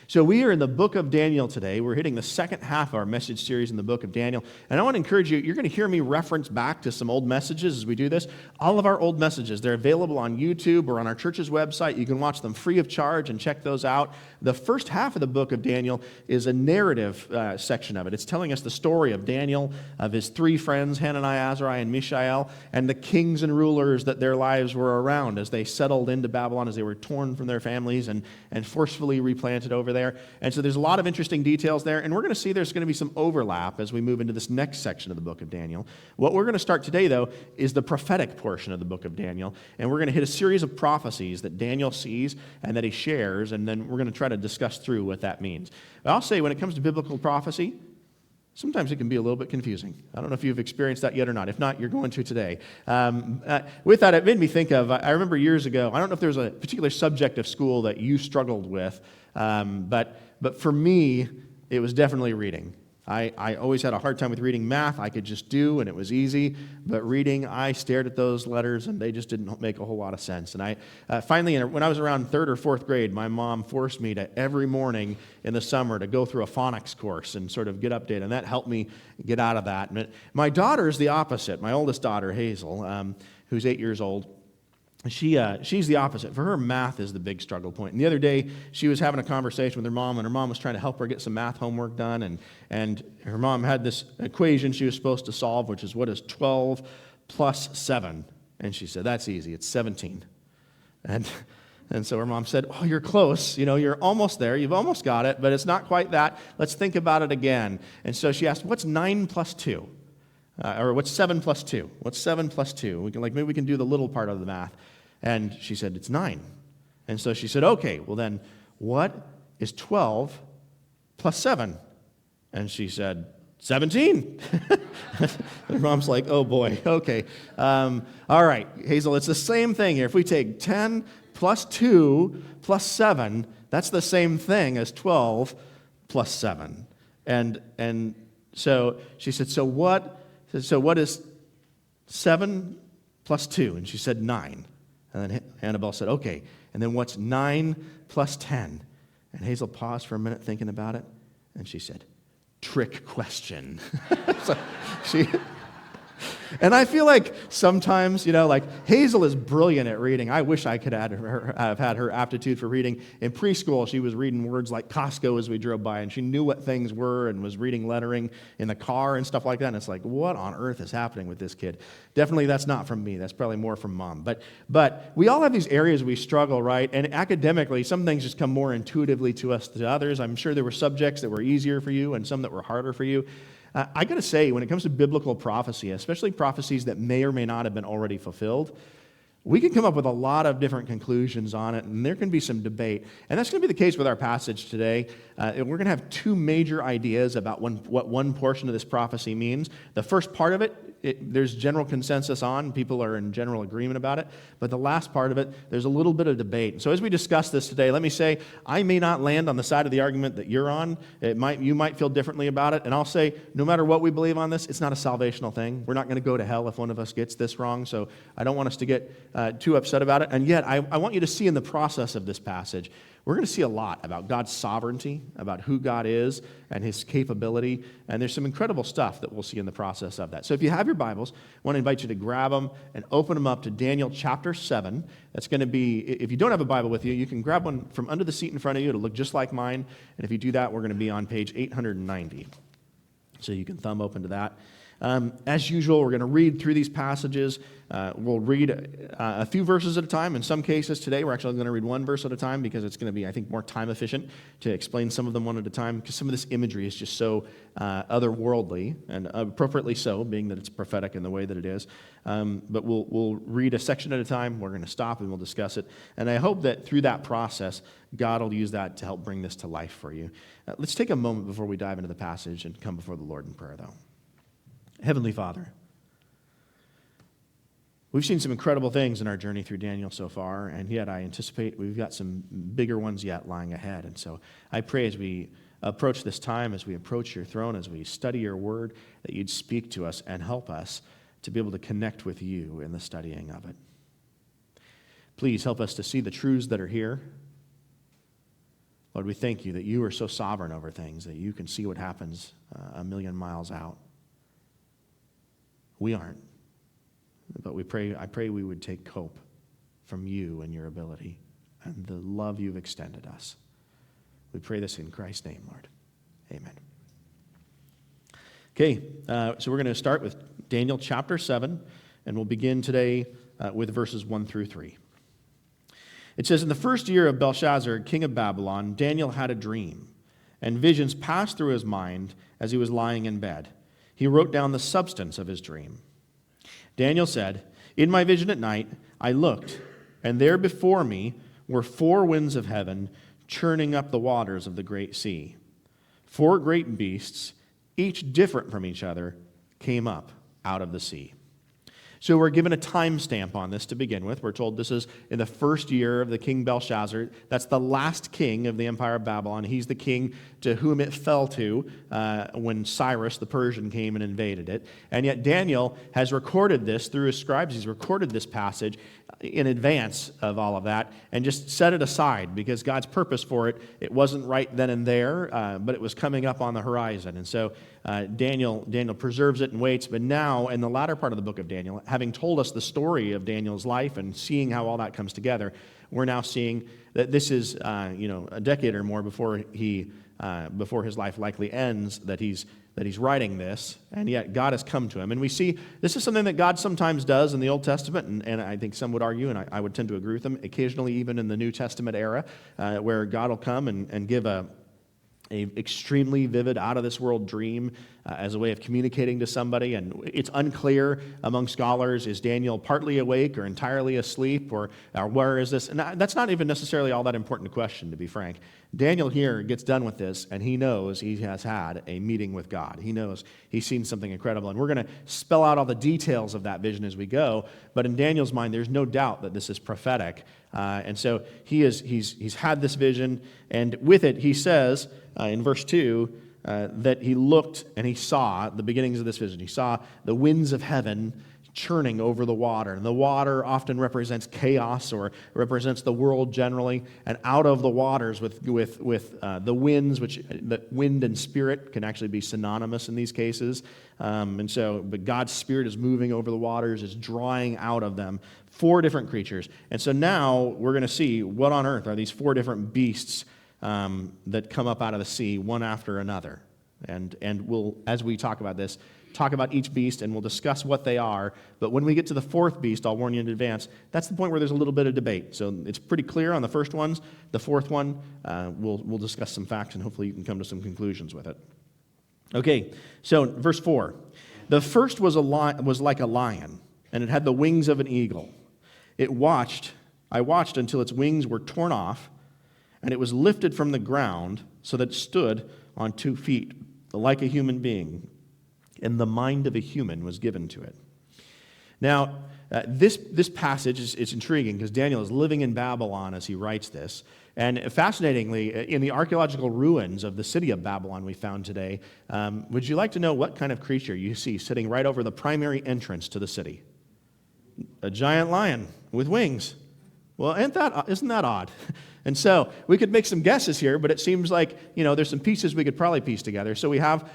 So we are in the book of Daniel today. We're hitting the second half of our message series in the book of Daniel. And I want to encourage you, you're going to hear me reference back to some old messages as we do this. All of our old messages, they're available on YouTube or on our church's website. You can watch them free of charge and check those out. The first half of the book of Daniel is a narrative section of it. It's telling us the story of Daniel, of his three friends, Hananiah, Azariah, and Mishael, and the kings and rulers that their lives were around as they settled into Babylon, as they were torn from their families and forcefully replanted over there. And so there's a lot of interesting details there, and we're going to see there's going to be some overlap as we move into this next section of the book of Daniel. What we're going to start today, though, is the prophetic portion of the book of Daniel, and we're going to hit a series of prophecies that Daniel sees and that he shares, and then we're going to try to discuss through what that means. But I'll say when it comes to biblical prophecy, sometimes it can be a little bit confusing. I don't know if you've experienced that yet or not. If not, you're going to today. With that, it made me think of, I remember years ago, I don't know if there was a particular subject of school that you struggled with, but for me, it was definitely reading. I always had a hard time with reading math. I could just do, and it was easy. But reading, I stared at those letters, and they just didn't make a whole lot of sense. And I finally, when I was around third or fourth grade, my mom forced me to every morning in the summer to go through a phonics course and sort of get updated, and that helped me get out of that. And my daughter's the opposite. My oldest daughter, Hazel, who's 8 years old, she's the opposite. For her, math is the big struggle point. And the other day, she was having a conversation with her mom, and her mom was trying to help her get some math homework done. And her mom had this equation she was supposed to solve, which is what is 12 plus 7? And she said, that's easy. It's 17. And so her mom said, oh, you're close. You're almost there. You've almost got it, but it's not quite that. Let's think about it again. And so she asked, what's 9 plus 2? Or what's 7 plus 2? What's 7 plus 2? Maybe we can do the little part of the math. And she said, it's 9. And so she said, okay, well then, what is 12 plus 7? And she said, 17. Her mom's like, oh boy, okay. All right, Hazel, it's the same thing here. If we take 10 plus 2 plus 7, that's the same thing as 12 plus 7. And so she said, so what is 7 plus 2? And she said, 9. And then Annabelle said, okay, and then what's 9 plus 10? And Hazel paused for a minute thinking about it, and she said, trick question. So and I feel like sometimes, Hazel is brilliant at reading. I wish I could have had her aptitude for reading. In preschool, she was reading words like Costco as we drove by, and she knew what things were and was reading lettering in the car and stuff like that. And it's like, what on earth is happening with this kid? Definitely that's not from me. That's probably more from mom. But we all have these areas we struggle, right? And academically, some things just come more intuitively to us than others. I'm sure there were subjects that were easier for you and some that were harder for you. I got to say, when it comes to biblical prophecy, especially prophecies that may or may not have been already fulfilled, we can come up with a lot of different conclusions on it, and there can be some debate. And that's going to be the case with our passage today. We're going to have two major ideas about what one portion of this prophecy means. The first part of it, there's general consensus on. People are in general agreement about it. But the last part of it, there's a little bit of debate. So as we discuss this today, let me say, I may not land on the side of the argument that you're on. You might feel differently about it. And I'll say, no matter what we believe on this, it's not a salvational thing. We're not going to go to hell if one of us gets this wrong. So I don't want us to get too upset about it. And yet, I want you to see in the process of this passage, we're going to see a lot about God's sovereignty, about who God is and his capability, and there's some incredible stuff that we'll see in the process of that. So if you have your Bibles, I want to invite you to grab them and open them up to Daniel chapter 7. That's going to be, if you don't have a Bible with you, you can grab one from under the seat in front of you. It'll look just like mine, and if you do that, we're going to be on page 890. So you can thumb open to that. As usual, we're going to read through these passages. We'll read a few verses at a time. In some cases today, we're actually going to read one verse at a time because it's going to be, I think, more time efficient to explain some of them one at a time because some of this imagery is just so otherworldly, and appropriately so, being that it's prophetic in the way that it is. But we'll read a section at a time. We're going to stop and we'll discuss it. And I hope that through that process, God will use that to help bring this to life for you. Let's take a moment before we dive into the passage and come before the Lord in prayer, though. Heavenly Father, we've seen some incredible things in our journey through Daniel so far, and yet I anticipate we've got some bigger ones yet lying ahead. And so I pray as we approach this time, as we approach your throne, as we study your word, that you'd speak to us and help us to be able to connect with you in the studying of it. Please help us to see the truths that are here. Lord, we thank you that you are so sovereign over things, that you can see what happens a million miles out. We aren't. But I pray we would take hope from you and your ability and the love you've extended us. We pray this in Christ's name, Lord. Amen. Okay, so we're going to start with Daniel chapter 7, and we'll begin today with verses 1 through 3. It says, in the first year of Belshazzar, king of Babylon, Daniel had a dream, and visions passed through his mind as he was lying in bed. He wrote down the substance of his dream. Daniel said, in my vision at night, I looked, and there before me were 4 winds of heaven churning up the waters of the great sea. 4 great beasts, each different from each other, came up out of the sea. So we're given a time stamp on this to begin with. We're told this is in the first year of the king Belshazzar. That's the last king of the empire of Babylon. He's the king to whom it fell to when Cyrus the Persian came and invaded it. And yet Daniel has recorded this through his scribes. He's recorded this passage in advance of all of that and just set it aside because God's purpose for it, it wasn't right then and there, but it was coming up on the horizon. And so Daniel preserves it and waits. But now, in the latter part of the book of Daniel, having told us the story of Daniel's life and seeing how all that comes together, we're now seeing that this is, a decade or more before his life likely ends, that he's writing this, and yet God has come to him. And we see this is something that God sometimes does in the Old Testament, and I think some would argue, and I would tend to agree with them, occasionally even in the New Testament era, where God will come and give a extremely vivid, out-of-this-world dream as a way of communicating to somebody. And it's unclear among scholars, is Daniel partly awake or entirely asleep, or where is this? And that's not even necessarily all that important a question, to be frank. Daniel here gets done with this, and he knows he has had a meeting with God. He knows he's seen something incredible. And we're going to spell out all the details of that vision as we go, but in Daniel's mind, there's no doubt that this is prophetic. And so he's had this vision, and with it, he says in verse 2 that he looked and he saw the beginnings of this vision. He saw the winds of heaven churning over the water. And the water often represents chaos or represents the world generally. And out of the waters with the winds, which the wind and spirit can actually be synonymous in these cases. But God's Spirit is moving over the waters, is drawing out of them 4 different creatures. And so now we're going to see what on earth are these 4 different beasts that come up out of the sea, one after another. And we'll, as we talk about this, talk about each beast, and we'll discuss what they are. But when we get to the 4th beast, I'll warn you in advance, that's the point where there's a little bit of debate. So it's pretty clear on the first ones. The 4th one, we'll discuss some facts, and hopefully you can come to some conclusions with it. Okay, so verse 4. The first was like a lion, and it had the wings of an eagle. I watched until its wings were torn off, and it was lifted from the ground so that it stood on 2 feet, like a human being, and the mind of a human was given to it. Now, this passage is intriguing because Daniel is living in Babylon as he writes this. And fascinatingly, in the archaeological ruins of the city of Babylon we found today, would you like to know what kind of creature you see sitting right over the primary entrance to the city? A giant lion with wings. Well, isn't that odd? And so we could make some guesses here, but it seems like, there's some pieces we could probably piece together. So we have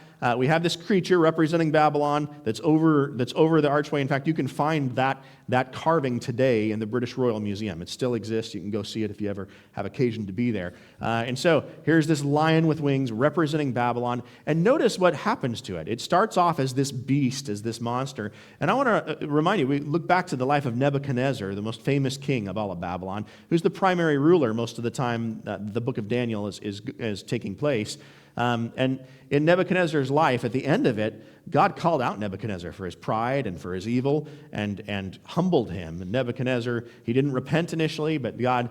this creature representing Babylon that's over the archway. In fact, you can find that carving today in the British Royal Museum. It still exists. You can go see it if you ever have occasion to be there. And so here's this lion with wings representing Babylon. And notice what happens to it. It starts off as this beast, as this monster. And I want to remind you, we look back to the life of Nebuchadnezzar, the most famous king of all of Babylon, who's the primary ruler most of the time the book of Daniel is taking place. And in Nebuchadnezzar's life, at the end of it, God called out Nebuchadnezzar for his pride and for his evil and humbled him. And Nebuchadnezzar, he didn't repent initially, but God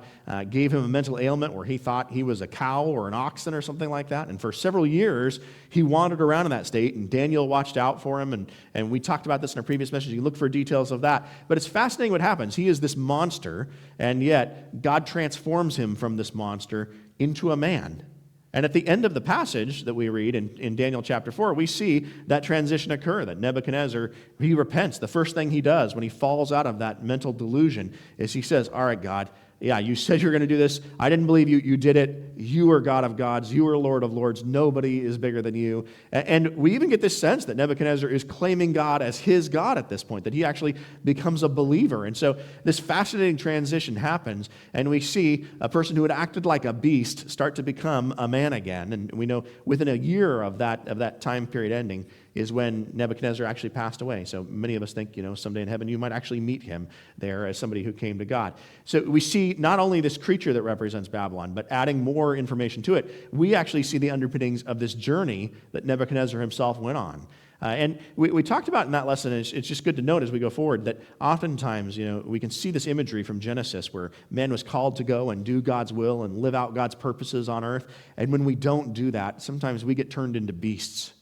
gave him a mental ailment where he thought he was a cow or an oxen or something like that. And for several years, he wandered around in that state, and Daniel watched out for him. And we talked about this in our previous message. You look for details of that. But it's fascinating what happens. He is this monster, and yet God transforms him from this monster into a man. And at the end of the passage that we read in Daniel chapter 4, we see that transition occur, that Nebuchadnezzar, he repents. The first thing he does when he falls out of that mental delusion is he says, all right, God, yeah, you said you were going to do this. I didn't believe you. You did it. You are God of gods. You are Lord of lords. Nobody is bigger than you. And we even get this sense that Nebuchadnezzar is claiming God as his God at this point, that he actually becomes a believer. And so this fascinating transition happens, and we see a person who had acted like a beast start to become a man again. And we know within a year of that time period ending is when Nebuchadnezzar actually passed away. So many of us think, someday in heaven you might actually meet him there as somebody who came to God. So we see not only this creature that represents Babylon, but adding more information to it, we actually see the underpinnings of this journey that Nebuchadnezzar himself went on. And we talked about in that lesson, and it's just good to note as we go forward, that oftentimes, we can see this imagery from Genesis where man was called to go and do God's will and live out God's purposes on earth. And when we don't do that, sometimes we get turned into beasts.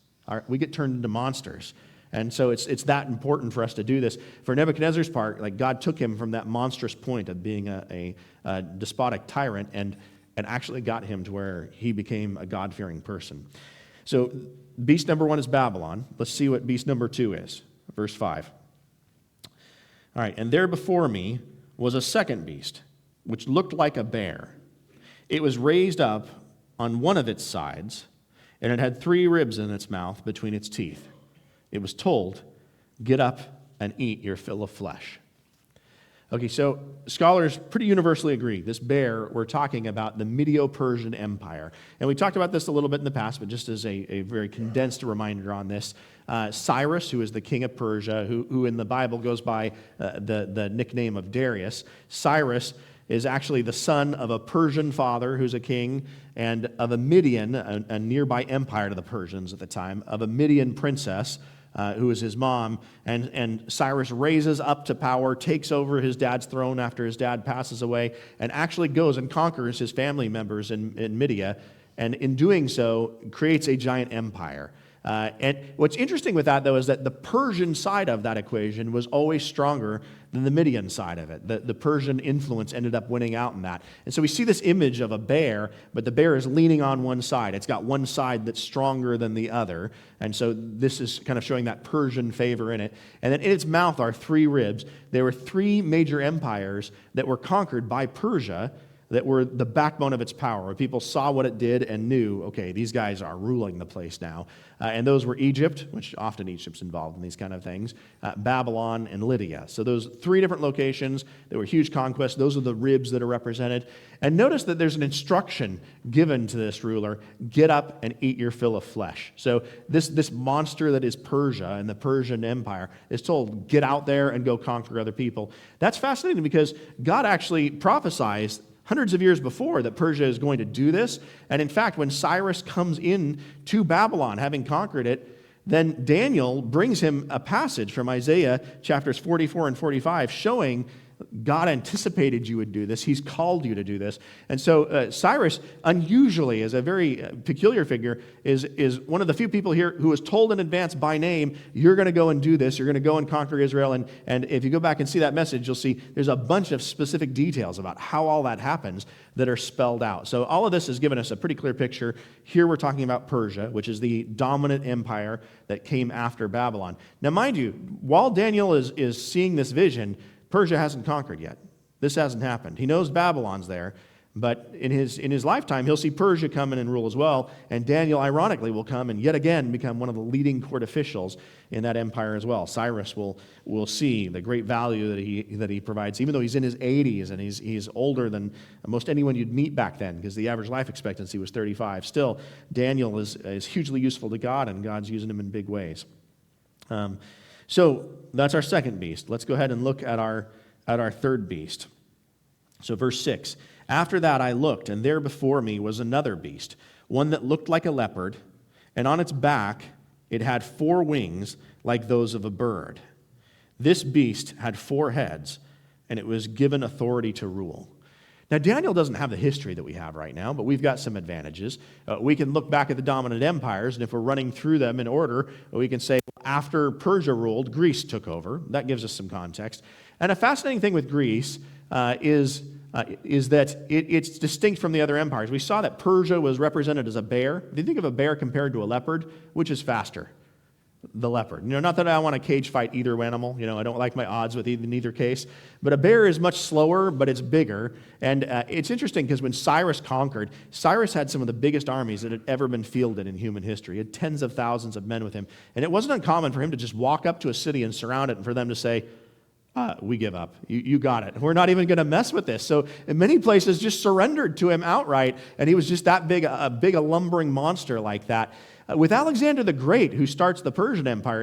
We get turned into monsters. And so it's that important for us to do this. For Nebuchadnezzar's part, like God took him from that monstrous point of being a despotic tyrant and actually got him to where he became a God-fearing person. So beast number 1 is Babylon. Let's see what beast number 2 is. Verse 5. All right, and there before me was a second beast, which looked like a bear. It was raised up on one of its sides, and it had 3 ribs in its mouth between its teeth. It was told, get up and eat your fill of flesh. Okay, so scholars pretty universally agree. This bear, we're talking about the Medo-Persian Empire. And we talked about this a little bit in the past, but just as a very condensed reminder on this, Cyrus, who is the king of Persia, who in the Bible goes by the nickname of Darius, Cyrus is actually the son of a Persian father who's a king, and of a Median, a nearby empire to the Persians at the time, of a Median princess, who is his mom, and Cyrus raises up to power, takes over his dad's throne after his dad passes away, and actually goes and conquers his family members in Media, and in doing so, creates a giant empire. And what's interesting with that, though, is that the Persian side of that equation was always stronger than the Median side of it. The Persian influence ended up winning out in that. And so we see this image of a bear, but the bear is leaning on one side. It's got one side that's stronger than the other. And so this is kind of showing that Persian favor in it. And then in its mouth are 3 ribs. There were 3 major empires that were conquered by Persia that were the backbone of its power. People saw what it did and knew, okay, these guys are ruling the place now. And those were Egypt, which often Egypt's involved in these kind of things, Babylon, and Lydia. So those 3 different locations, they were huge conquests. Those are the ribs that are represented. And notice that there's an instruction given to this ruler, get up and eat your fill of flesh. So this monster that is Persia and the Persian Empire is told, get out there and go conquer other people. That's fascinating because God actually prophesies hundreds of years before that Persia is going to do this. And in fact, when Cyrus comes in to Babylon, having conquered it, then Daniel brings him a passage from Isaiah chapters 44 and 45 showing God anticipated you would do this. He's called you to do this. And so Cyrus, unusually, as a very peculiar figure, is one of the few people here who was told in advance by name, you're going to go and do this. You're going to go and conquer Israel. And if you go back and see that message, you'll see there's a bunch of specific details about how all that happens that are spelled out. So all of this has given us a pretty clear picture. Here we're talking about Persia, which is the dominant empire that came after Babylon. Now, mind you, while Daniel is seeing this vision, Persia hasn't conquered yet. This hasn't happened. He knows Babylon's there, but in his lifetime, he'll see Persia come in and rule as well, and Daniel, ironically, will come and yet again become one of the leading court officials in that empire as well. Cyrus will see the great value that he provides, even though he's in his 80s and he's older than most anyone you'd meet back then, because the average life expectancy was 35. Still, Daniel is hugely useful to God, and God's using him in big ways. So that's our second beast. Let's go ahead and look at our third beast. So verse 6, after that I looked, and there before me was another beast, one that looked like a leopard, and on its back it had 4 wings like those of a bird. This beast had 4 heads, and it was given authority to rule. Now, Daniel doesn't have the history that we have right now, but we've got some advantages. We can look back at the dominant empires, and if we're running through them in order, we can say, after Persia ruled, Greece took over. That gives us some context. And a fascinating thing with Greece is that it's distinct from the other empires. We saw that Persia was represented as a bear. If you think of a bear compared to a leopard, which is faster? the leopard. Not that I want to cage fight either animal. I don't like my odds with neither case. But a bear is much slower, but it's bigger. And it's interesting because when Cyrus conquered, Cyrus had some of the biggest armies that had ever been fielded in human history. He had tens of thousands of men with him. And it wasn't uncommon for him to just walk up to a city and surround it and for them to say, we give up. You got it. We're not even going to mess with this. So in many places just surrendered to him outright. And he was just that big, a lumbering monster like that. With Alexander the Great, who starts the Persian Empire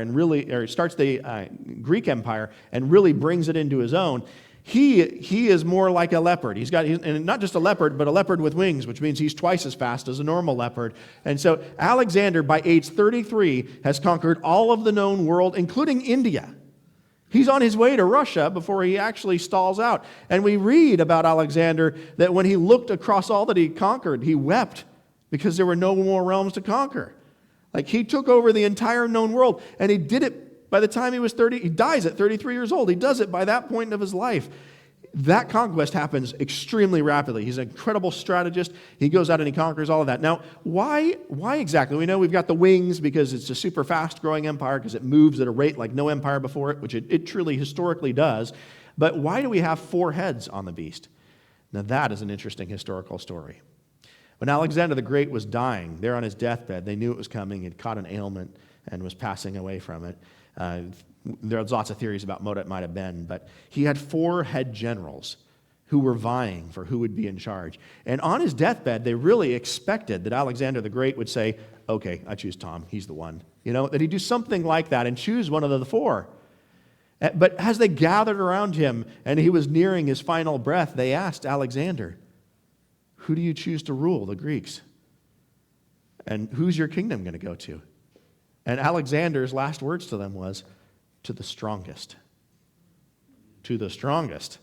or starts the Greek Empire and really brings it into his own, he is more like a leopard. And not just a leopard, but a leopard with wings, which means he's twice as fast as a normal leopard. And so Alexander, by age 33, has conquered all of the known world, including India. He's on his way to Russia before he actually stalls out. And we read about Alexander that when he looked across all that he conquered, he wept because there were no more realms to conquer. Like, he took over the entire known world, and he did it by the time he was 30. He dies at 33 years old. He does it by that point of his life. That conquest happens extremely rapidly. He's an incredible strategist. He goes out and he conquers all of that. Now, why exactly? We know we've got the wings because it's a super fast-growing empire because it moves at a rate like no empire before it, which it truly historically does. But why do we have 4 heads on the beast? Now, that is an interesting historical story. When Alexander the Great was dying, there on his deathbed, they knew it was coming. He'd caught an ailment and was passing away from it. There's lots of theories about what it might have been, but he had 4 head generals who were vying for who would be in charge. And on his deathbed, they really expected that Alexander the Great would say, okay, I choose Tom, he's the one. That he'd do something like that and choose one of the 4. But as they gathered around him and he was nearing his final breath, they asked Alexander, who do you choose to rule the Greeks? And who's your kingdom going to go to? And Alexander's last words to them was, to the strongest. To the strongest.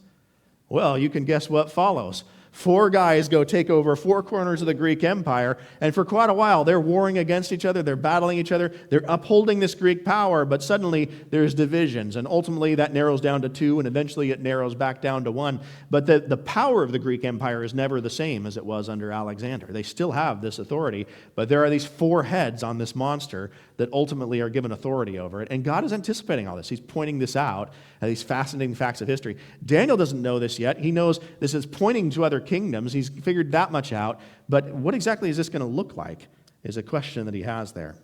Well, you can guess what follows. 4 guys go take over 4 corners of the Greek Empire, and for quite a while they're warring against each other, they're battling each other, they're upholding this Greek power, but suddenly there's divisions, and ultimately that narrows down to 2, and eventually it narrows back down to 1. But the power of the Greek Empire is never the same as it was under Alexander. They still have this authority, but there are these 4 heads on this monster that ultimately are given authority over it, and God is anticipating all this. He's pointing this out, these fascinating facts of history. Daniel doesn't know this yet. He knows this is pointing to other kingdoms. He's figured that much out. But what exactly is this going to look like is a question that he has there.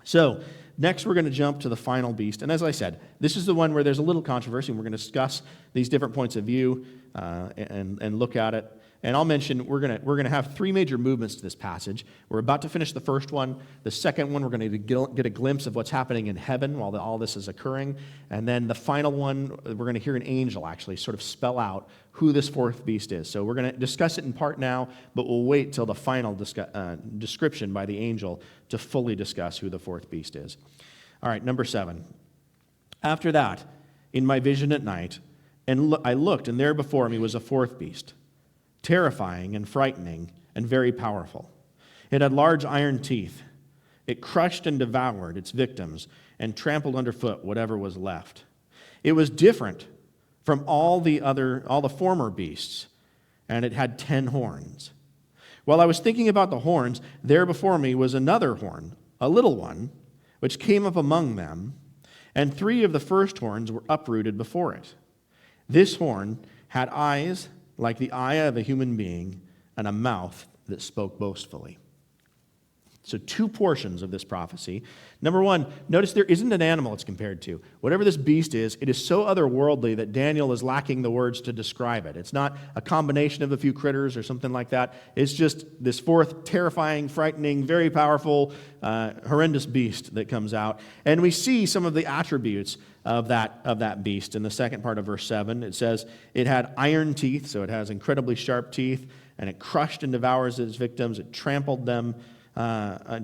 So next we're going to jump to the final beast. And as I said, this is the one where there's a little controversy, and we're going to discuss these different points of view and look at it. And I'll mention we're going to have 3 major movements to this passage. We're about to finish the first one. The second one, we're going to get a glimpse of what's happening in heaven while all this is occurring. And then the final one, we're going to hear an angel actually sort of spell out who this 4th beast is. So we're going to discuss it in part now, but we'll wait till the final description by the angel to fully discuss who the 4th beast is. All right, number 7. After that, in my vision at night, I looked, and there before me was a 4th beast, terrifying and frightening and very powerful. It had large iron teeth. It crushed and devoured its victims and trampled underfoot whatever was left. It was different from all the former beasts, and it had 10 horns. While I was thinking about the horns, there before me was another horn, a little one, which came up among them, and 3 of the first horns were uprooted before it. This horn had eyes like the eye of a human being, and a mouth that spoke boastfully. So 2 portions of this prophecy. Number 1, notice there isn't an animal it's compared to. Whatever this beast is, it is so otherworldly that Daniel is lacking the words to describe it. It's not a combination of a few critters or something like that. It's just this 4th terrifying, frightening, very powerful, horrendous beast that comes out. And we see some of the attributes of that beast. In the second part of verse 7, it says, it had iron teeth, so it has incredibly sharp teeth, and it crushed and devours its victims. It trampled them,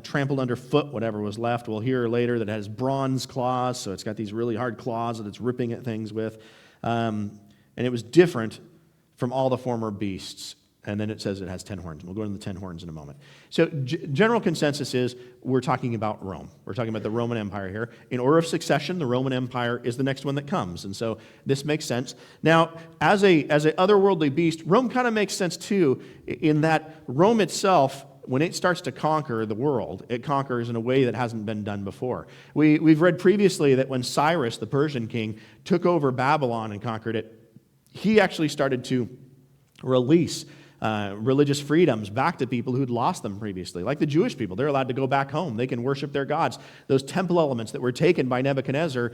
trampled underfoot whatever was left. We'll hear later that it has bronze claws, so it's got these really hard claws that it's ripping at things with. And it was different from all the former beasts. And then it says it has 10 horns. We'll go into the 10 horns in a moment. So general consensus is we're talking about Rome. We're talking about the Roman Empire here. In order of succession, the Roman Empire is the next one that comes. And so this makes sense. Now, as a otherworldly beast, Rome kind of makes sense too, in that Rome itself when it starts to conquer the world, it conquers in a way that hasn't been done before. We've read previously that when Cyrus, the Persian king, took over Babylon and conquered it, he actually started to release religious freedoms back to people who'd lost them previously. Like the Jewish people, they're allowed to go back home. They can worship their gods. Those temple elements that were taken by Nebuchadnezzar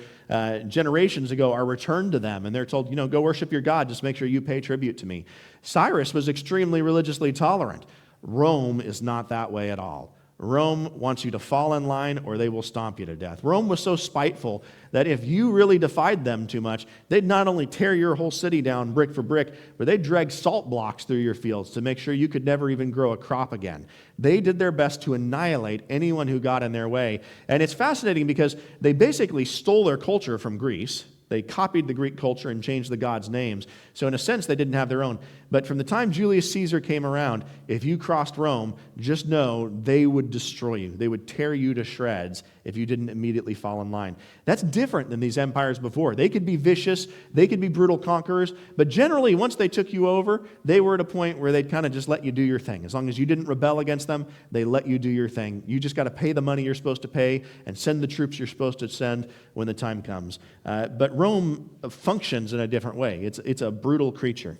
generations ago are returned to them, and they're told, go worship your God, just make sure you pay tribute to me. Cyrus was extremely religiously tolerant. Rome is not that way at all. Rome wants you to fall in line or they will stomp you to death. Rome was so spiteful that if you really defied them too much, they'd not only tear your whole city down brick for brick, but they'd drag salt blocks through your fields to make sure you could never even grow a crop again. They did their best to annihilate anyone who got in their way. And it's fascinating because they basically stole their culture from Greece. They copied the Greek culture and changed the gods' names. So in a sense, they didn't have their own. But from the time Julius Caesar came around, if you crossed Rome, just know they would destroy you. They would tear you to shreds if you didn't immediately fall in line. That's different than these empires before. They could be vicious, they could be brutal conquerors, but generally, once they took you over, they were at a point where they'd kind of just let you do your thing. As long as you didn't rebel against them, they let you do your thing. You just got to pay the money you're supposed to pay and send the troops you're supposed to send when the time comes. But Rome functions in a different way. It's a brutal creature.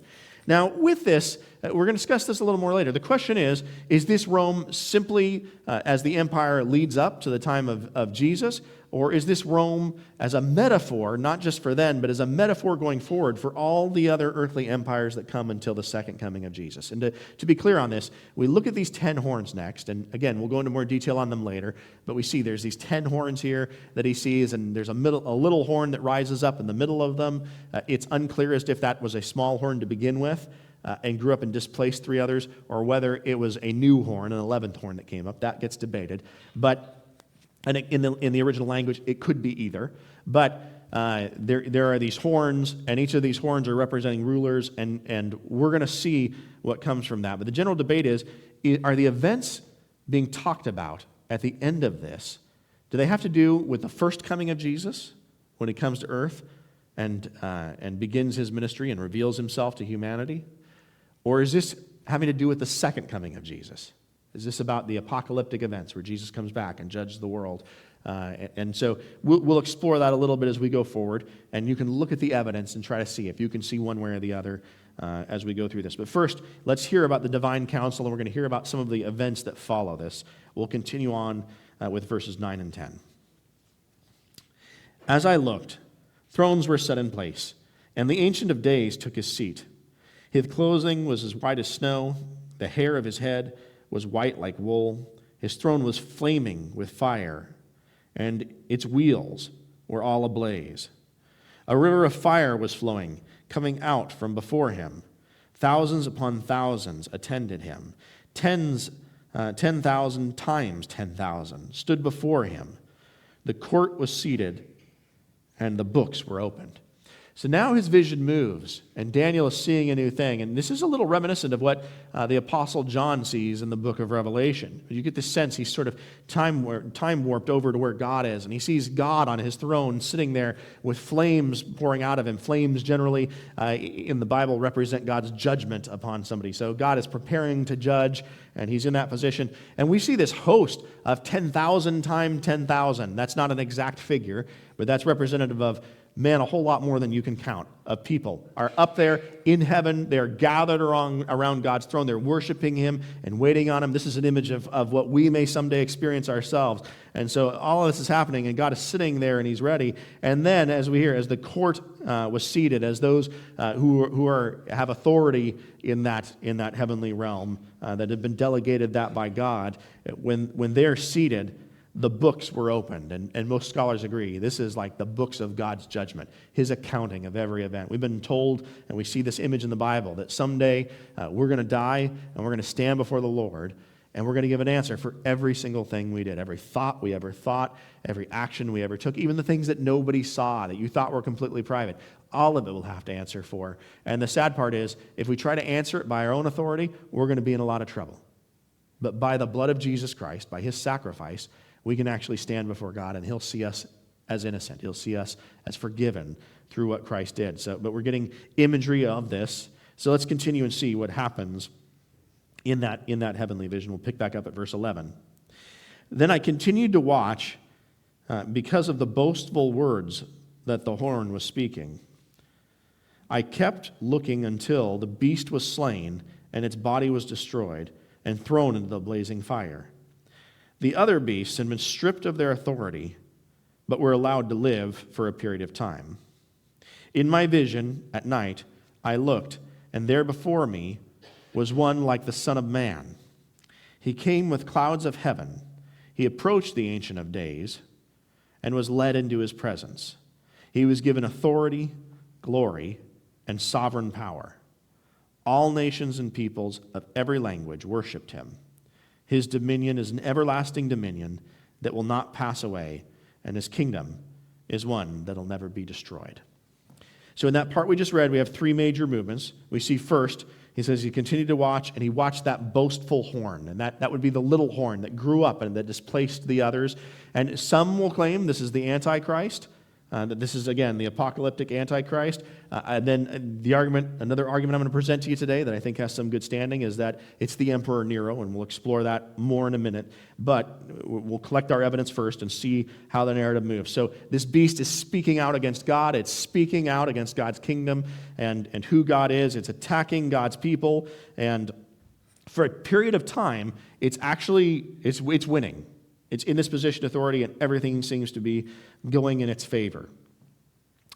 Now, with this, we're going to discuss this a little more later. The question is this Rome simply as the empire leads up to the time of Jesus, or is this Rome as a metaphor, not just for then, but as a metaphor going forward for all the other earthly empires that come until the second coming of Jesus? And to be clear on this, we look at these 10 horns next, and again, we'll go into more detail on them later, but we see there's these 10 horns here that he sees, and there's a little horn that rises up in the middle of them. It's unclear as if that was a small horn to begin with, and grew up and displaced 3 others, or whether it was a new horn, an 11th horn that came up. That gets debated. And in the original language, it could be either. But there are these horns, and each of these horns are representing rulers, and we're going to see what comes from that. But the general debate is, are the events being talked about at the end of this, do they have to do with the first coming of Jesus when he comes to earth and begins his ministry and reveals himself to humanity? Or is this having to do with the second coming of Jesus? Is this about the apocalyptic events where Jesus comes back and judges the world? And so we'll explore that a little bit as we go forward, and you can look at the evidence and try to see if you can see one way or the other as we go through this. But first, let's hear about the divine council, and we're going to hear about some of the events that follow this. We'll continue on with verses 9 and 10. As I looked, thrones were set in place, and the Ancient of Days took his seat. His clothing was as white as snow, the hair of his head was white like wool. His throne was flaming with fire, and its wheels were all ablaze. A river of fire was flowing, coming out from before him. Thousands upon thousands attended him. 10,000 times 10,000 stood before him. The court was seated, and the books were opened. So now his vision moves, and Daniel is seeing a new thing. And this is a little reminiscent of what the Apostle John sees in the book of Revelation. You get this sense he's sort of time warped over to where God is, and he sees God on his throne sitting there with flames pouring out of him. Flames generally in the Bible represent God's judgment upon somebody. So God is preparing to judge, and he's in that position. And we see this host of 10,000 times 10,000. That's not an exact figure, but that's representative of, man, a whole lot more than you can count of people are up there in heaven. They're gathered around God's throne. They're worshiping him and waiting on him. This is an image of what we may someday experience ourselves. And so all of this is happening, and God is sitting there, and he's ready. And then, as we hear, as the court was seated, as those who have authority in that heavenly realm that have been delegated that by God, when they're seated, the books were opened, and most scholars agree. This is like the books of God's judgment, his accounting of every event. We've been told, and we see this image in the Bible, that someday we're going to die, and we're going to stand before the Lord, and we're going to give an answer for every single thing we did, every thought we ever thought, every action we ever took, even the things that nobody saw, that you thought were completely private. All of it we'll have to answer for. And the sad part is, if we try to answer it by our own authority, we're going to be in a lot of trouble. But by the blood of Jesus Christ, by his sacrifice, we can actually stand before God, and he'll see us as innocent. He'll see us as forgiven through what Christ did. But we're getting imagery of this. So let's continue and see what happens in that heavenly vision. We'll pick back up at verse 11. Then I continued to watch because of the boastful words that the horn was speaking. I kept looking until the beast was slain and its body was destroyed and thrown into the blazing fire. The other beasts had been stripped of their authority, but were allowed to live for a period of time. In my vision at night, I looked, and there before me was one like the Son of Man. He came with clouds of heaven. He approached the Ancient of Days and was led into his presence. He was given authority, glory, and sovereign power. All nations and peoples of every language worshipped him. His dominion is an everlasting dominion that will not pass away, and his kingdom is one that will never be destroyed. So in that part we just read, we have three major movements. We see first, he says he continued to watch, and he watched that boastful horn. And that would be the little horn that grew up and that displaced the others. And some will claim this is the Antichrist, that this is, again, the apocalyptic Antichrist. And then another argument I'm going to present to you today that I think has some good standing is that it's the Emperor Nero, and we'll explore that more in a minute. But we'll collect our evidence first and see how the narrative moves. So this beast is speaking out against God. It's speaking out against God's kingdom and who God is. It's attacking God's people. And for a period of time, it's winning. It's in this position of authority, and everything seems to be going in its favor.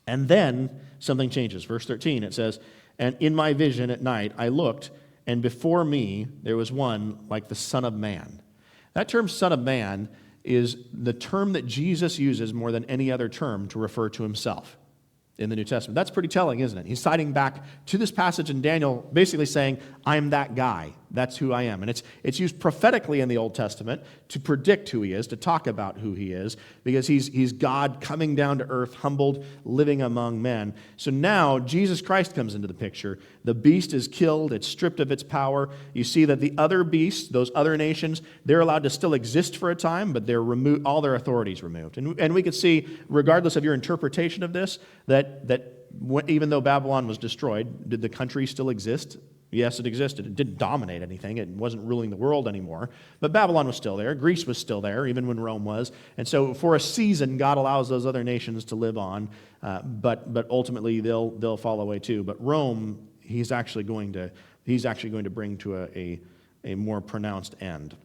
And then something changes. Verse 13, it says, and in my vision at night I looked, and before me there was one like the Son of Man. That term, Son of Man, is the term that Jesus uses more than any other term to refer to himself in the New Testament. That's pretty telling, isn't it? He's citing back to this passage in Daniel, basically saying, I'm that guy. That's who I am. And it's used prophetically in the Old Testament to predict who he is, to talk about who he is, because he's God coming down to earth, humbled, living among men. So now Jesus Christ comes into the picture. The beast is killed. It's stripped of its power. You see that the other beasts, those other nations, they're allowed to still exist for a time, but they're removed, all their authorities removed. And we could see, regardless of your interpretation of this, that even though Babylon was destroyed, did the country still exist? Yes, it existed. It didn't dominate anything. It wasn't ruling the world anymore. But Babylon was still there. Greece was still there, even when Rome was. And so for a season, God allows those other nations to live on, but ultimately they'll fall away too. But Rome, he's actually going to bring to a more pronounced end.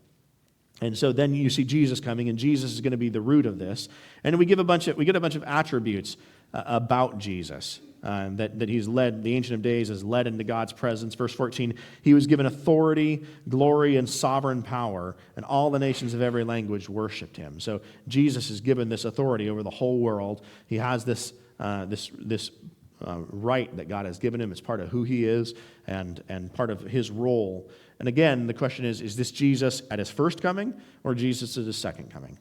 And so then you see Jesus coming, and Jesus is going to be the root of this. And we get a bunch of attributes about Jesus. That he's led, the Ancient of Days is led into God's presence. Verse 14, he was given authority, glory, and sovereign power, and all the nations of every language worshipped him. So Jesus is given this authority over the whole world. He has this right that God has given him. It's part of who he is and part of his role. And again, the question is this Jesus at his first coming or Jesus at his second coming?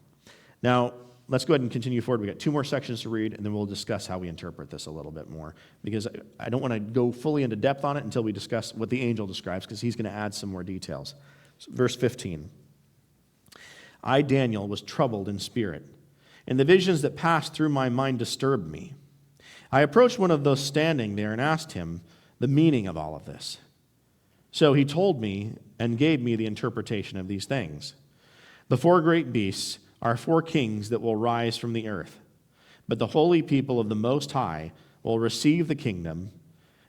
Now, let's go ahead and continue forward. We've got two more sections to read, and then we'll discuss how we interpret this a little bit more, because I don't want to go fully into depth on it until we discuss what the angel describes, because he's going to add some more details. So, verse 15, I, Daniel, was troubled in spirit, and the visions that passed through my mind disturbed me. I approached one of those standing there and asked him the meaning of all of this. So he told me and gave me the interpretation of these things. The four great beasts are four kings that will rise from the earth. But the holy people of the Most High will receive the kingdom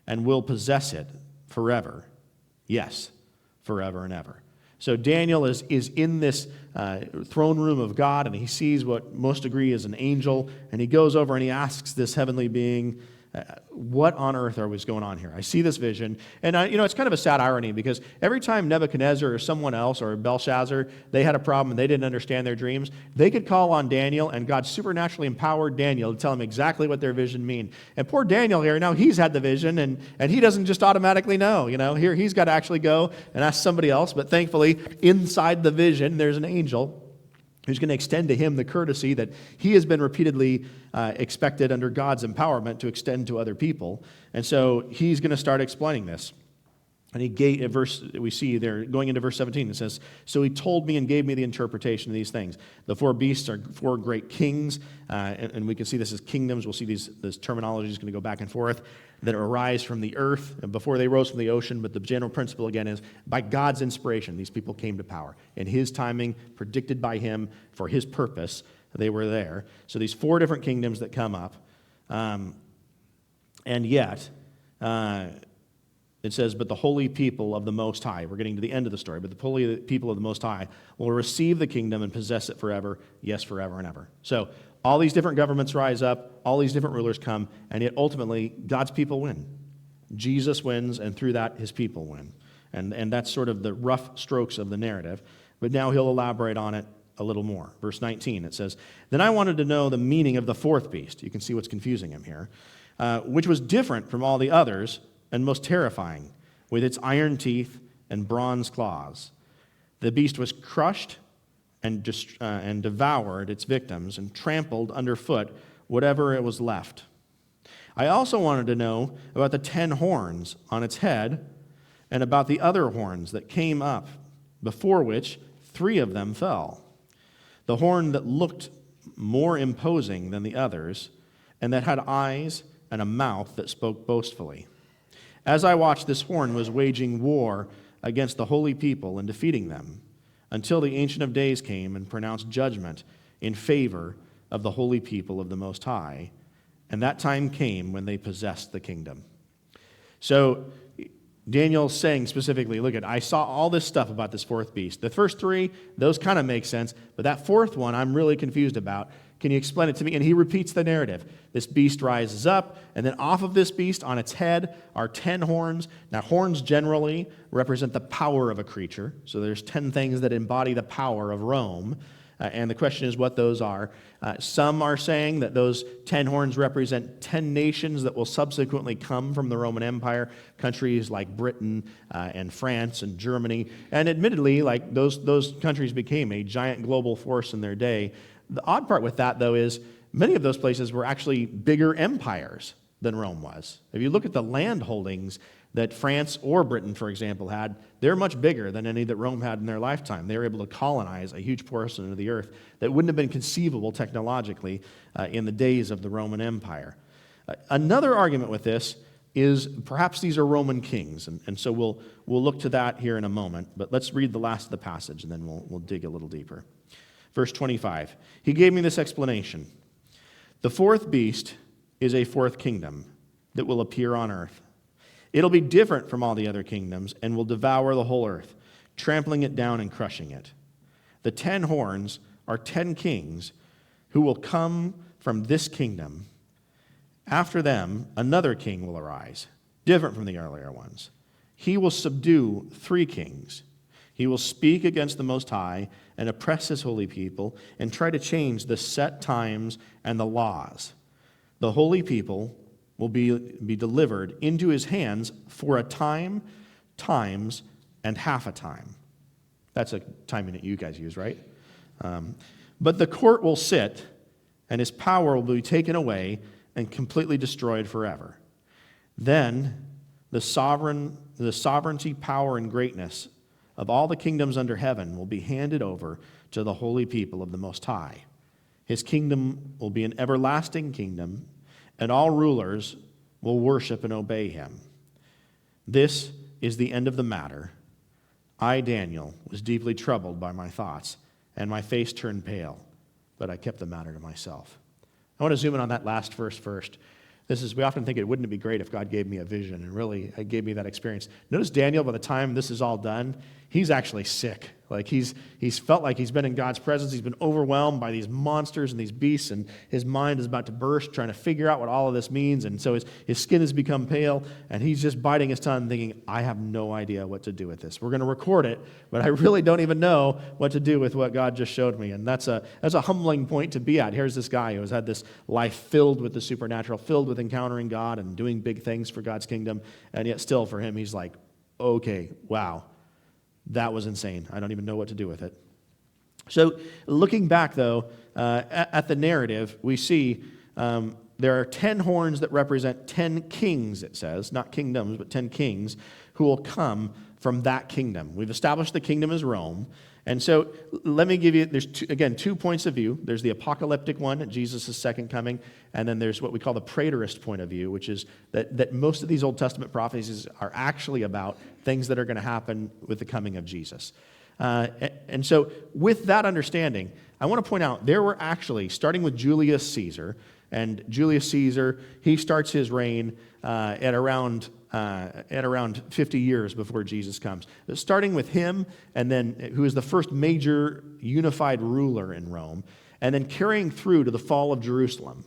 and will possess it forever. Yes, forever and ever. So Daniel is in this throne room of God, and he sees what most agree is an angel, and he goes over and he asks this heavenly being, what on earth was going on here? I see this vision, and it's kind of a sad irony, because every time Nebuchadnezzar or someone else or Belshazzar, they had a problem and they didn't understand their dreams, they could call on Daniel, and God supernaturally empowered Daniel to tell them exactly what their vision mean. And poor Daniel here, now he's had the vision, and he doesn't just automatically know. Here he's got to actually go and ask somebody else, but thankfully inside the vision there's an angel who's going to extend to him the courtesy that he has been repeatedly expected under God's empowerment to extend to other people. And so he's going to start explaining this. And he gave a verse, we see there, going into verse 17, it says, "So he told me and gave me the interpretation of these things. The four beasts are four great kings," and we can see this as kingdoms. We'll see this terminology is going to go back and forth, that arise from the earth before they rose from the ocean. But the general principle, again, is by God's inspiration, these people came to power. In his timing, predicted by him for his purpose, they were there. So these four different kingdoms that come up, and yet... it says, "But the holy people of the Most High," we're getting to the end of the story, "but the holy people of the Most High will receive the kingdom and possess it forever, yes, forever and ever." So all these different governments rise up, all these different rulers come, and yet ultimately God's people win. Jesus wins, and through that his people win. And that's sort of the rough strokes of the narrative. But now he'll elaborate on it a little more. Verse 19, it says, "Then I wanted to know the meaning of the fourth beast." You can see what's confusing him here. "Which was different from all the others, and most terrifying, with its iron teeth and bronze claws. The beast was crushed and devoured its victims and trampled underfoot whatever it was left. I also wanted to know about the 10 horns on its head and about the other horns that came up, before which 3 of them fell. The horn that looked more imposing than the others, and that had eyes and a mouth that spoke boastfully. As I watched, this horn was waging war against the holy people and defeating them, until the Ancient of Days came and pronounced judgment in favor of the holy people of the Most High. And that time came when they possessed the kingdom." So Daniel's saying specifically, look, I saw all this stuff about this fourth beast. The first 3, those kind of make sense, but that fourth one I'm really confused about. Can you explain it to me? And he repeats the narrative. This beast rises up, and then off of this beast, on its head, are 10 horns. Now, horns generally represent the power of a creature. So there's 10 things that embody the power of Rome. And the question is what those are. Some are saying that those 10 horns represent 10 nations that will subsequently come from the Roman Empire, countries like Britain and France and Germany. And admittedly, like those countries became a giant global force in their day. The odd part with that, though, is many of those places were actually bigger empires than Rome was. If you look at the land holdings that France or Britain, for example, had, they're much bigger than any that Rome had in their lifetime. They were able to colonize a huge portion of the earth that wouldn't have been conceivable technologically in the days of the Roman Empire. Another argument with this is perhaps these are Roman kings, and so we'll look to that here in a moment. But let's read the last of the passage, and then we'll dig a little deeper. Verse 25, "He gave me this explanation. The fourth beast is a fourth kingdom that will appear on earth. It'll be different from all the other kingdoms and will devour the whole earth, trampling it down and crushing it. The 10 horns are 10 kings who will come from this kingdom. After them, another king will arise, different from the earlier ones. He will subdue 3 kings. He will speak against the Most High and oppress his holy people and try to change the set times and the laws. The holy people will be delivered into his hands for a time, times, and half a time." That's a timing that you guys use, right? "But the court will sit, and his power will be taken away and completely destroyed forever. Then the sovereignty, power, and greatness of all the kingdoms under heaven will be handed over to the holy people of the Most High. His kingdom will be an everlasting kingdom, and all rulers will worship and obey him. This is the end of the matter. I, Daniel, was deeply troubled by my thoughts, and my face turned pale, but I kept the matter to myself." I want to zoom in on that last verse first. We often think wouldn't it be great if God gave me a vision, and really it gave me that experience. Notice Daniel, by the time this is all done, he's actually sick. Like he's felt like he's been in God's presence. He's been overwhelmed by these monsters and these beasts, and his mind is about to burst trying to figure out what all of this means. And so his skin has become pale, and he's just biting his tongue thinking, I have no idea what to do with this. We're going to record it, but I really don't even know what to do with what God just showed me. And that's a humbling point to be at. Here's this guy who has had this life filled with the supernatural, filled with encountering God and doing big things for God's kingdom, and yet still for him, he's like, okay, wow, that was insane. I don't even know what to do with it. So looking back, though, at the narrative, we see there are 10 horns that represent 10 kings, it says, not kingdoms, but 10 kings who will come from that kingdom. We've established the kingdom as Rome. And so let me give you, there's two points of view. There's the apocalyptic one at Jesus' second coming, and then there's what we call the preterist point of view, which is that most of these Old Testament prophecies are actually about things that are going to happen with the coming of Jesus. And so with that understanding, I want to point out there were actually, starting with Julius Caesar, and Julius Caesar, he starts his reign at around 50 years before Jesus comes. Starting with him, and then who is the first major unified ruler in Rome, and then carrying through to the fall of Jerusalem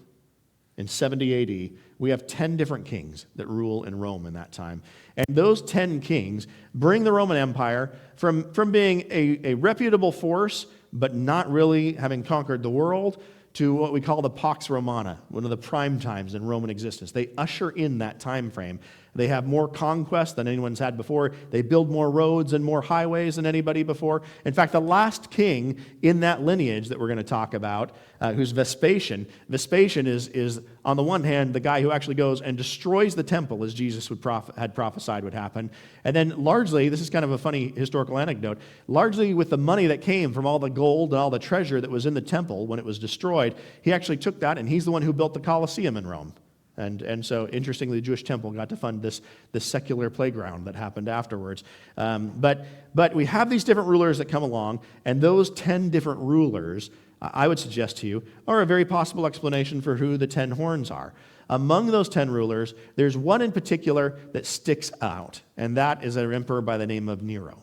in 70 AD, we have 10 different kings that rule in Rome in that time. And those 10 kings bring the Roman Empire from being a reputable force, but not really having conquered the world, to what we call the Pax Romana, one of the prime times in Roman existence. They usher in that time frame. They have more conquest than anyone's had before. They build more roads and more highways than anybody before. In fact, the last king in that lineage that we're going to talk about, who's Vespasian. Vespasian is, on the one hand, the guy who actually goes and destroys the temple, as Jesus had prophesied would happen. And then largely, this is kind of a funny historical anecdote, largely with the money that came from all the gold and all the treasure that was in the temple when it was destroyed, he actually took that, and he's the one who built the Colosseum in Rome. And so, interestingly, the Jewish temple got to fund this secular playground that happened afterwards. But we have these different rulers that come along, and those 10 different rulers, I would suggest to you, are a very possible explanation for who the 10 horns are. Among those 10 rulers, there's one in particular that sticks out, and that is an emperor by the name of Nero.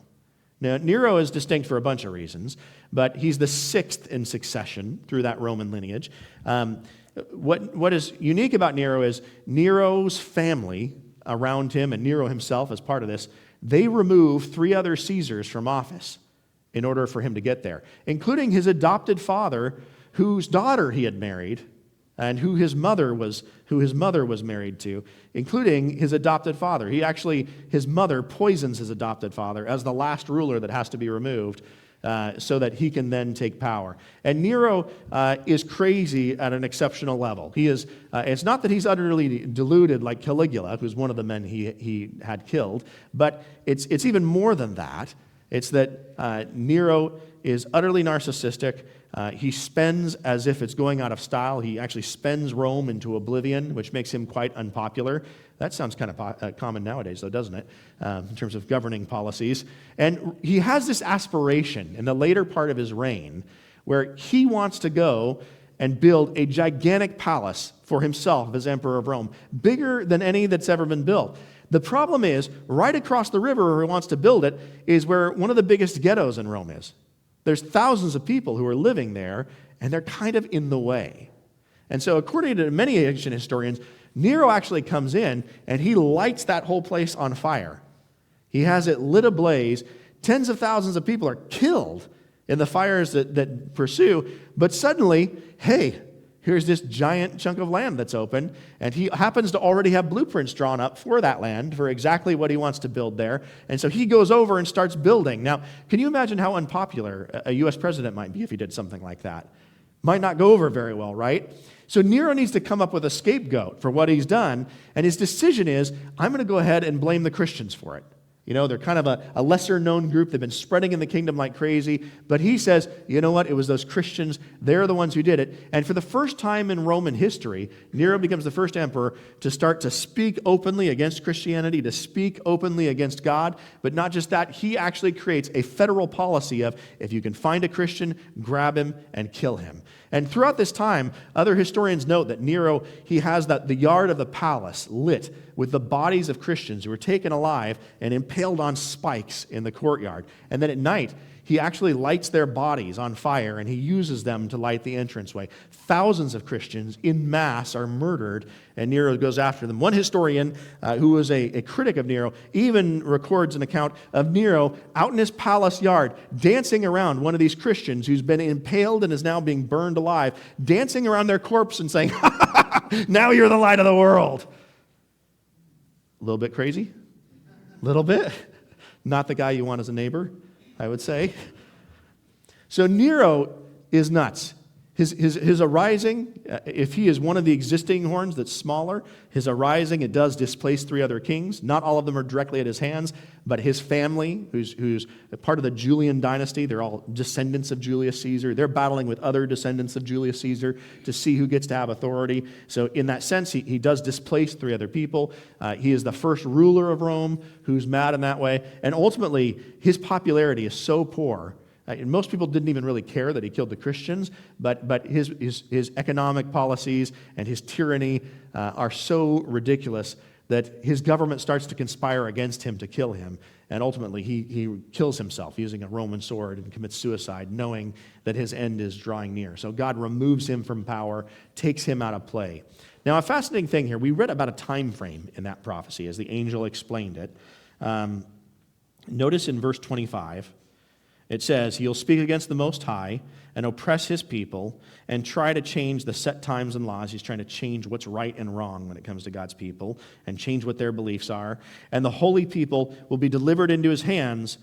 Now, Nero is distinct for a bunch of reasons, but he's the sixth in succession through that Roman lineage. What is unique about Nero is Nero's family around him, and Nero himself as part of this, they removed 3 other Caesars from office in order for him to get there, including his adopted father, whose daughter he had married, and who his mother was married to, including his adopted father. His mother poisons his adopted father as the last ruler that has to be removed, so that he can then take power. And Nero is crazy at an exceptional level. He is. It's not that he's utterly deluded like Caligula, who's one of the men he had killed, but it's even more than that. It's that Nero is utterly narcissistic. He spends as if it's going out of style. He actually spends Rome into oblivion, which makes him quite unpopular. That sounds kind of common nowadays, though, doesn't it, in terms of governing policies? And he has this aspiration in the later part of his reign where he wants to go and build a gigantic palace for himself as emperor of Rome, bigger than any that's ever been built. The problem is, right across the river where he wants to build it is where one of the biggest ghettos in Rome is. There's thousands of people who are living there, and they're kind of in the way. And so according to many ancient historians, Nero actually comes in, and he lights that whole place on fire. He has it lit ablaze. Tens of thousands of people are killed in the fires that pursue, but suddenly, hey, here's this giant chunk of land that's open, and he happens to already have blueprints drawn up for that land, for exactly what he wants to build there. And so he goes over and starts building. Now, can you imagine how unpopular a U.S. president might be if he did something like that? Might not go over very well, right? So Nero needs to come up with a scapegoat for what he's done, and his decision is, I'm going to go ahead and blame the Christians for it. You know, they're kind of a lesser-known group. They've been spreading in the kingdom like crazy. But he says, you know what? It was those Christians. They're the ones who did it. And for the first time in Roman history, Nero becomes the first emperor to start to speak openly against Christianity, to speak openly against God. But not just that, he actually creates a federal policy of, if you can find a Christian, grab him and kill him. And throughout this time, other historians note that Nero, he has the yard of the palace lit with the bodies of Christians who were taken alive and impaled on spikes in the courtyard. And then at night, he actually lights their bodies on fire, and he uses them to light the entranceway. Thousands of Christians in mass are murdered, and Nero goes after them. One historian who was a critic of Nero even records an account of Nero out in his palace yard, dancing around one of these Christians who's been impaled and is now being burned alive, dancing around their corpse and saying, "Ha, ha, ha, now you're the light of the world." A little bit crazy? A little bit? Not the guy you want as a neighbor, I would say. So Nero is nuts. His arising, if he is one of the existing horns that's smaller, his arising, it does displace 3 other kings. Not all of them are directly at his hands, but his family, who's a part of the Julian dynasty, they're all descendants of Julius Caesar. They're battling with other descendants of Julius Caesar to see who gets to have authority. So in that sense, he does displace 3 other people. He is the first ruler of Rome who's mad in that way. And ultimately, his popularity is so poor. Most people didn't even really care that he killed the Christians, but his economic policies and his tyranny are so ridiculous that his government starts to conspire against him to kill him. And ultimately, he kills himself using a Roman sword and commits suicide, knowing that his end is drawing near. So God removes him from power, takes him out of play. Now, a fascinating thing here, we read about a time frame in that prophecy as the angel explained it. Notice in verse 25, it says, he'll speak against the Most High and oppress his people and try to change the set times and laws. He's trying to change what's right and wrong when it comes to God's people and change what their beliefs are. And the holy people will be delivered into his hands.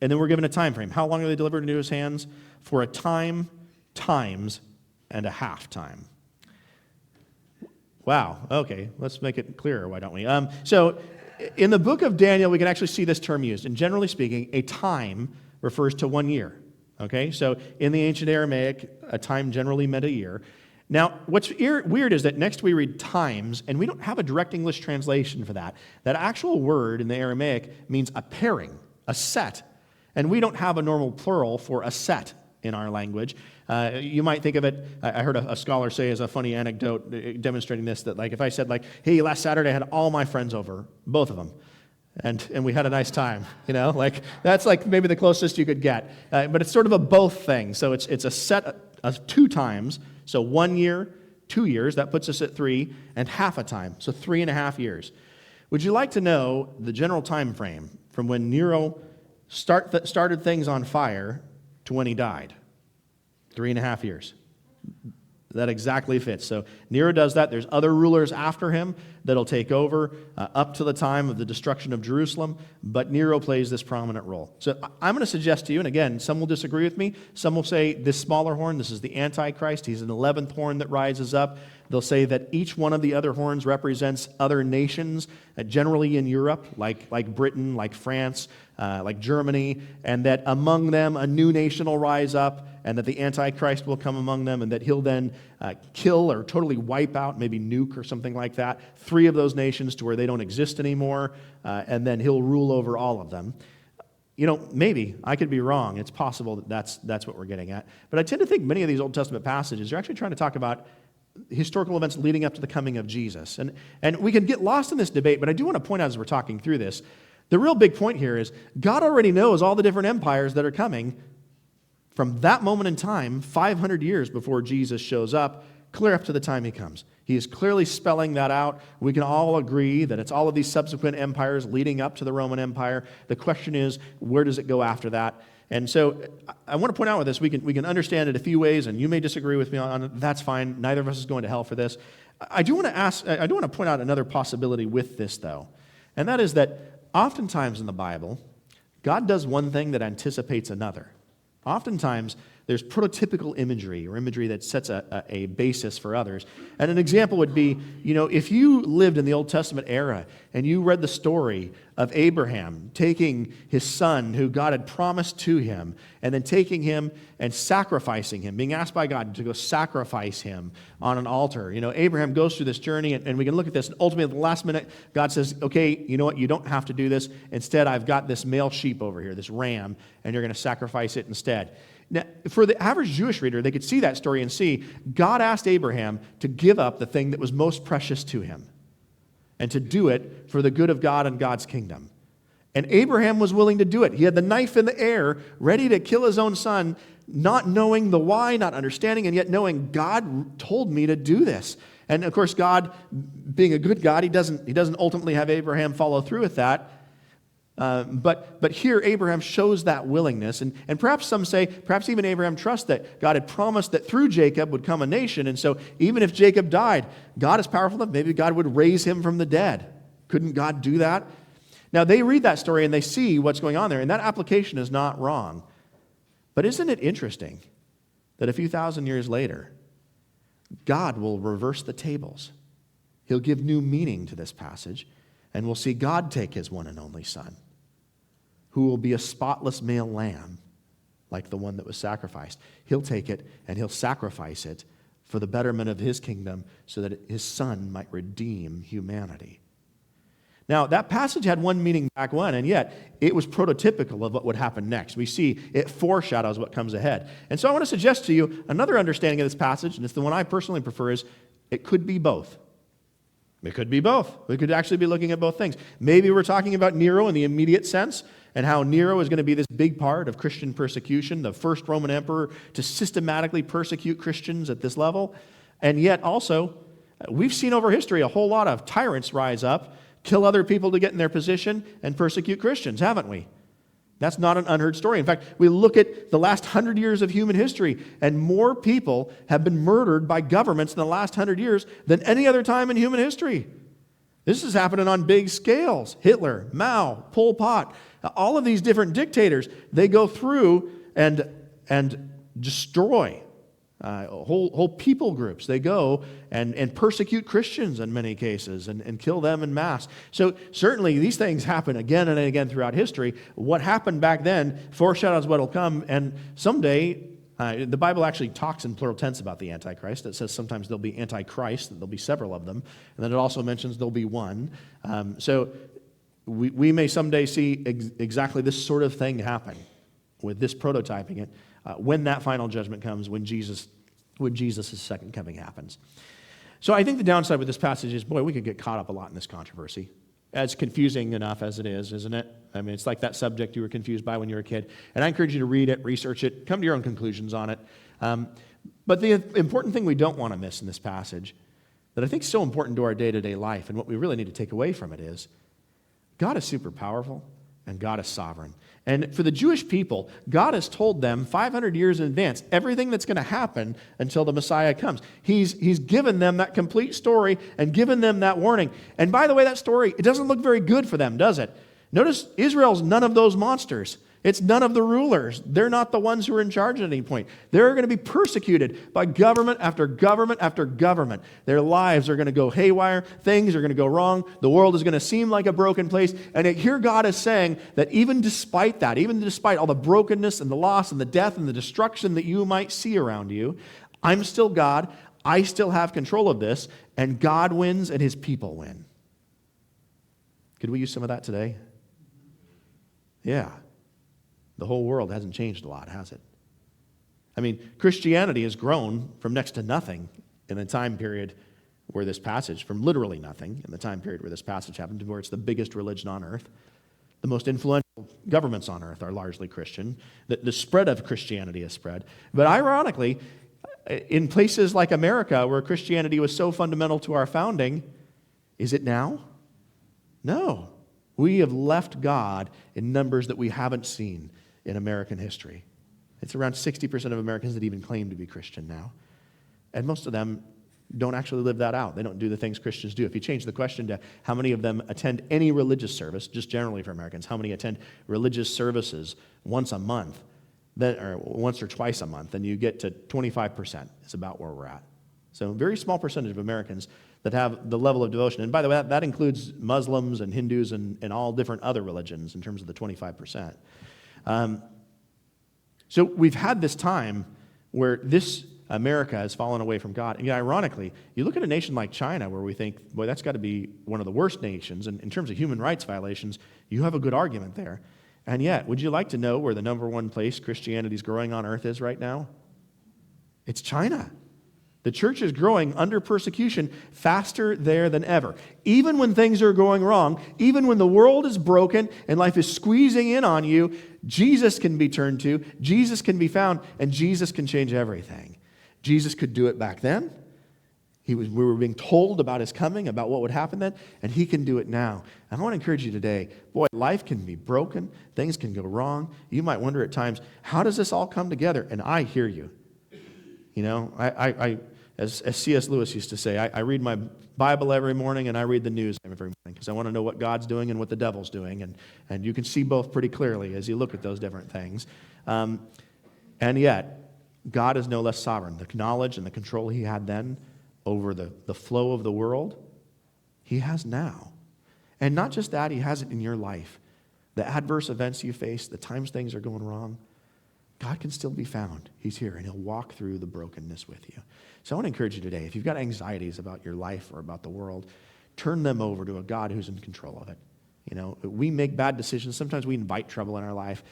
And then we're given a time frame. How long are they delivered into his hands? For a time, times, and a half time. Wow. Okay, let's make it clearer, why don't we? So in the book of Daniel, we can actually see this term used. And generally speaking, a time refers to 1 year. Okay, so in the ancient Aramaic, a time generally meant a year. Now, what's weird is that next we read times, and we don't have a direct English translation for that. That actual word in the Aramaic means a pairing, a set, and we don't have a normal plural for a set in our language. You might think of it, I heard a scholar say as a funny anecdote demonstrating this, that like if I said like, hey, last Saturday I had all my friends over, both of them, and we had a nice time, like that's like maybe the closest you could get. But it's sort of a both thing. So it's a set of 2 times. So 1 year, 2 years, that puts us at 3, and half a time, so 3.5 years. Would you like to know the general time frame from when Nero started things on fire to when he died? 3.5 years. That exactly fits. So Nero does that. There's other rulers after him that'll take over up to the time of the destruction of Jerusalem, but Nero plays this prominent role. So I'm going to suggest to you, and again, some will disagree with me. Some will say this smaller horn, this is the Antichrist. He's an 11th horn that rises up. They'll say that each one of the other horns represents other nations, generally in Europe, like Britain, like France, like Germany, and that among them a new nation will rise up, and that the Antichrist will come among them, and that he'll then kill or totally wipe out, maybe nuke or something like that, 3 of those nations to where they don't exist anymore, and then he'll rule over all of them. Maybe I could be wrong. It's possible that that's what we're getting at. But I tend to think many of these Old Testament passages are actually trying to talk about historical events leading up to the coming of Jesus. And we can get lost in this debate, but I do want to point out as we're talking through this, the real big point here is God already knows all the different empires that are coming from that moment in time, 500 years before Jesus shows up, clear up to the time he comes. He is clearly spelling that out. We can all agree that it's all of these subsequent empires leading up to the Roman Empire. The question is, where does it go after that? And so I want to point out with this, we can understand it a few ways, and you may disagree with me on it. That's fine. Neither of us is going to hell for this. I do want to point out another possibility with this, though, and that is that oftentimes in the Bible, God does one thing that anticipates another. Oftentimes, there's prototypical imagery or imagery that sets a basis for others. And an example would be, if you lived in the Old Testament era and you read the story of Abraham taking his son who God had promised to him and then taking him and sacrificing him, being asked by God to go sacrifice him on an altar. Abraham goes through this journey and we can look at this and ultimately at the last minute, God says, okay, you know what, you don't have to do this. Instead, I've got this male sheep over here, this ram, and you're going to sacrifice it instead. Now, for the average Jewish reader, they could see that story and see God asked Abraham to give up the thing that was most precious to him and to do it for the good of God and God's kingdom. And Abraham was willing to do it. He had the knife in the air, ready to kill his own son, not knowing the why, not understanding, and yet knowing God told me to do this. And of course, God, being a good God, he doesn't ultimately have Abraham follow through with that. But here Abraham shows that willingness, and perhaps some say, perhaps even Abraham trusts that God had promised that through Jacob would come a nation, and so even if Jacob died, God is powerful enough, maybe God would raise him from the dead. Couldn't God do that? Now they read that story and they see what's going on there, and that application is not wrong. But isn't it interesting that a few thousand years later, God will reverse the tables. He'll give new meaning to this passage, and we'll see God take his one and only Son, who will be a spotless male lamb, like the one that was sacrificed. He'll take it and he'll sacrifice it for the betterment of his kingdom so that his Son might redeem humanity. Now, that passage had one meaning back when, and yet it was prototypical of what would happen next. We see it foreshadows what comes ahead. And so I want to suggest to you another understanding of this passage, and it's the one I personally prefer, is it could be both. It could be both. We could actually be looking at both things. Maybe we're talking about Nero in the immediate sense, and how Nero is going to be this big part of Christian persecution, the first Roman emperor to systematically persecute Christians at this level. And yet also, we've seen over history a whole lot of tyrants rise up, kill other people to get in their position, and persecute Christians, haven't we? That's not an unheard story. In fact, we look at the last 100 years of human history, and more people have been murdered by governments in the last 100 years than any other time in human history. This is happening on big scales. Hitler, Mao, Pol Pot, all of these different dictators, they go through and destroy whole people groups. They go and persecute Christians in many cases and kill them en masse. So certainly these things happen again and again throughout history. What happened back then foreshadows what will come, and someday the Bible actually talks in plural tense about the Antichrist. It says sometimes there'll be Antichrist, that there'll be several of them, and then it also mentions there'll be one. So we may someday see exactly this sort of thing happen with this prototyping it when that final judgment comes, when Jesus' second coming happens. So I think the downside with this passage is, boy, we could get caught up a lot in this controversy. As confusing enough as it is, isn't it? I mean, it's like that subject you were confused by when you were a kid. And I encourage you to read it, research it, come to your own conclusions on it. But the important thing we don't want to miss in this passage, that I think is so important to our day-to-day life, and what we really need to take away from it is, God is super powerful, and God is sovereign. And for the Jewish people, God has told them 500 years in advance everything that's going to happen until the Messiah comes. He's given them that complete story and given them that warning. And by the way, that story, it doesn't look very good for them, does it? Notice Israel's none of those monsters. It's none of the rulers. They're not the ones who are in charge at any point. They're going to be persecuted by government after government after government. Their lives are going to go haywire. Things are going to go wrong. The world is going to seem like a broken place. And yet here God is saying that even despite that, even despite all the brokenness and the loss and the death and the destruction that you might see around you, I'm still God. I still have control of this. And God wins and his people win. Could we use some of that today? Yeah. The whole world hasn't changed a lot, has it? I mean, Christianity has grown from next to nothing in the time period where this passage, from literally nothing in the time period where this passage happened, to where it's the biggest religion on earth. The most influential governments on earth are largely Christian. The spread of Christianity has spread. But ironically, in places like America, where Christianity was so fundamental to our founding, is it now? No. We have left God in numbers that we haven't seen in American history. It's around 60% of Americans that even claim to be Christian now. And most of them don't actually live that out. They don't do the things Christians do. If you change the question to how many of them attend any religious service, just generally for Americans, how many attend religious services once a month, or once or twice a month, then you get to 25% is about where we're at. So a very small percentage of Americans that have the level of devotion. And by the way, that includes Muslims and Hindus and all different other religions in terms of the 25%. So we've had this time where this America has fallen away from God. And ironically, you look at a nation like China where we think, boy, that's got to be one of the worst nations. And in terms of human rights violations, you have a good argument there. And yet, would you like to know where the number one place Christianity is growing on earth is right now? It's China. The church is growing under persecution faster there than ever. Even when things are going wrong, even when the world is broken and life is squeezing in on you, Jesus can be turned to, Jesus can be found, and Jesus can change everything. Jesus could do it back then. We were being told about his coming, about what would happen then, and he can do it now. And I want to encourage you today, boy, life can be broken, things can go wrong. You might wonder at times, how does this all come together? And I hear you. You know, as C.S. Lewis used to say, I read my Bible every morning and I read the news every morning because I want to know what God's doing and what the devil's doing. And you can see both pretty clearly as you look at those different things. And yet, God is no less sovereign. The knowledge and the control he had then over the flow of the world, he has now. And not just that, he has it in your life. The adverse events you face, the times things are going wrong, God can still be found. He's here, and he'll walk through the brokenness with you. So I want to encourage you today, if you've got anxieties about your life or about the world, turn them over to a God who's in control of it. You know, we make bad decisions. Sometimes we invite trouble in our life,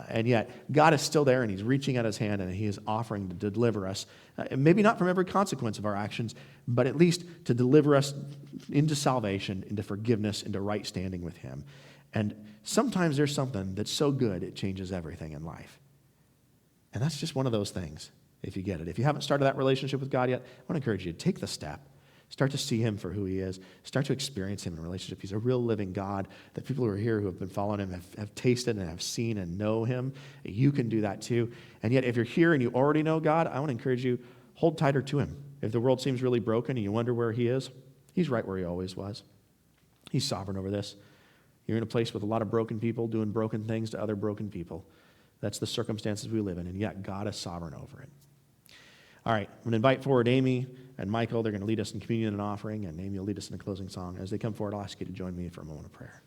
and yet God is still there, and he's reaching out his hand, and he is offering to deliver us, maybe not from every consequence of our actions, but at least to deliver us into salvation, into forgiveness, into right standing with him. And sometimes there's something that's so good it changes everything in life. And that's just one of those things, if you get it. If you haven't started that relationship with God yet, I want to encourage you to take the step. Start to see him for who he is. Start to experience him in a relationship. He's a real living God that people who are here who have been following him have tasted and have seen and know him. You can do that too. And yet, if you're here and you already know God, I want to encourage you, hold tighter to him. If the world seems really broken and you wonder where he is, he's right where he always was. He's sovereign over this. You're in a place with a lot of broken people doing broken things to other broken people. That's the circumstances we live in, and yet God is sovereign over it. All right, I'm going to invite forward Amy and Michael. They're going to lead us in communion and offering, and Amy will lead us in a closing song. As they come forward, I'll ask you to join me for a moment of prayer.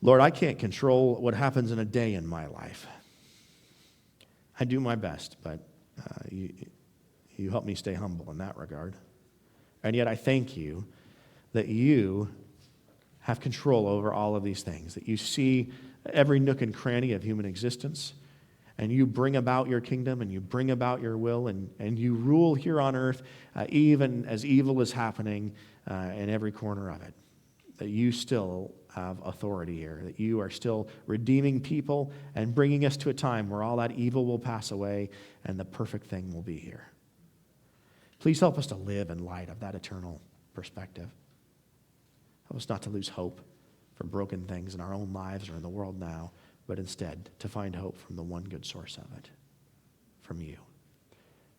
Lord, I can't control what happens in a day in my life. I do my best, but you help me stay humble in that regard. And yet I thank you that you have control over all of these things, that you see every nook and cranny of human existence, and you bring about your kingdom, and you bring about your will, and you rule here on earth, even as evil is happening in every corner of it, that you still have authority here, that you are still redeeming people and bringing us to a time where all that evil will pass away and the perfect thing will be here. Please help us to live in light of that eternal perspective. Help us not to lose hope for broken things in our own lives or in the world now, but instead to find hope from the one good source of it, from you.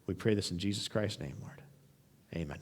We pray this in Jesus Christ's name, Lord. Amen.